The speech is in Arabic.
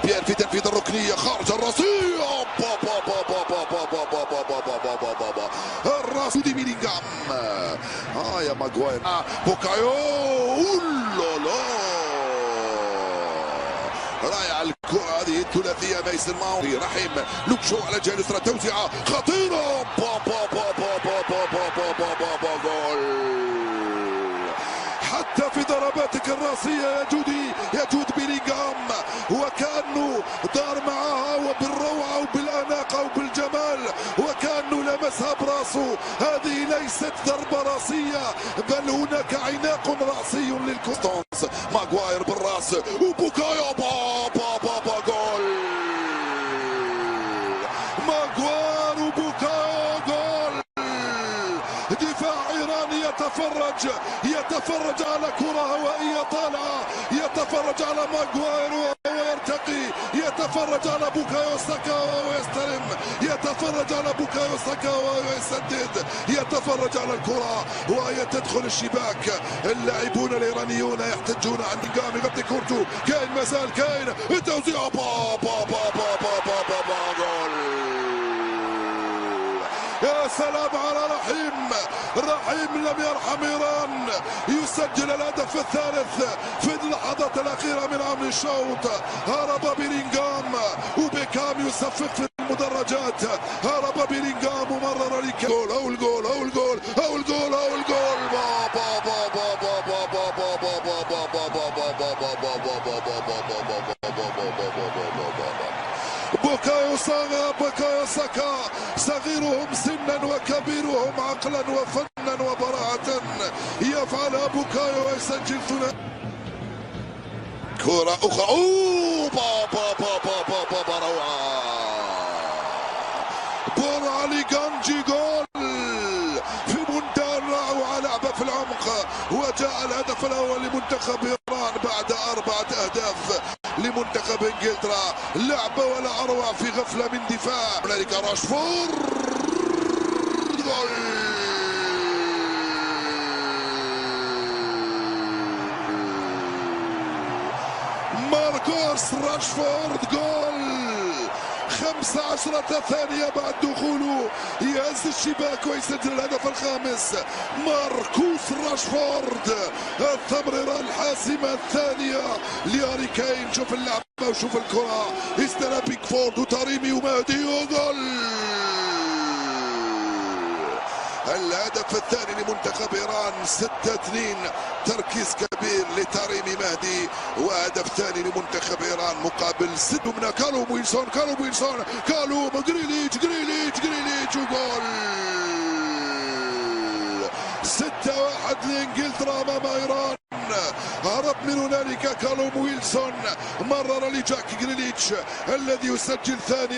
بيان في تنفيذ الركنيه خارج الراسيه. الراس دي بيلينغهام. يا ماغواير بوكايو. رائعة الكرة هذه الثلاثية ميسن ماونت رحيم لوكشو على الجهة اليسرى توزيعة خطيرة. جول. حتى في ضرباتك الراسية يا جودي يجود بيلينغهام وكأنه دار معها وبالروعة وبالأناقة وبالجمال وكأنه لمسها براسه. هذه ليست ضربة راسية بل هناك عناق رأسي للكونستانس. ماغواير بالراس وبوكايو جول. ماغواير وبوكايو جول. دفاع ايراني يتفرج على كرة هوائية طالعة، يتفرج على ماغواير وهو يرتقي، يتفرج على بوكايو ساكا وهو يستلم، يتفرج على بوكايو ساكا وهو يسدد، يتفرج على الكرة وهي تدخل الشباك. اللاعبون الايرانيون يحتجون عن بيلينغهام يغطي كورته. كاين مازال كاين التوزيع جول. يا سلام على رحيم لم يرحم ايران. يسجل الهدف الثالث في اللحظات الاخيره من عمر الشوط. هرب بيلينغهام وبيكام يصفق في المدرجات. هرب بيلينغهام ومرر لجول او الجول او الجول او الجول او الجول. بوكايو ساكا صغيرهم سنا وكبيرهم عقلا وفنا وبراعة يفعلها بوكايو ويسجل ثلاثي. كرة أخرى روعة. بورالي غانجي جول في منتهى الروعة. لعبة في العمق وجاء الهدف الأول لمنتخب إيران بعد 4 أهداف لمنتخب انجلترا. لعبة ولا اروع في غفلة من دفاع. هنالك راشفورد جول. ماركوس راشفورد جول. 15 ثانية بعد دخوله يهز الشباك ويسجل الهدف الخامس. ماركوس راشفورد التمريرة الحاسمة الثانية لهاري كين. شوف اللعبة وشوف الكرة. استلم بيكفورد وتاريمي ومهدي وجول. الهدف الثاني لمنتخب ايران 6-2. تركيز كبير لتاريمي مهدي وهدف ثاني لمنتخب ايران مقابل 6 من كالوم ويلسون كالوم جريليتش وجول. 6-1 لانجلترا امام ايران. هرب من هنالك كالوم ويلسون مرر لجاك جريليتش الذي يسجل ثاني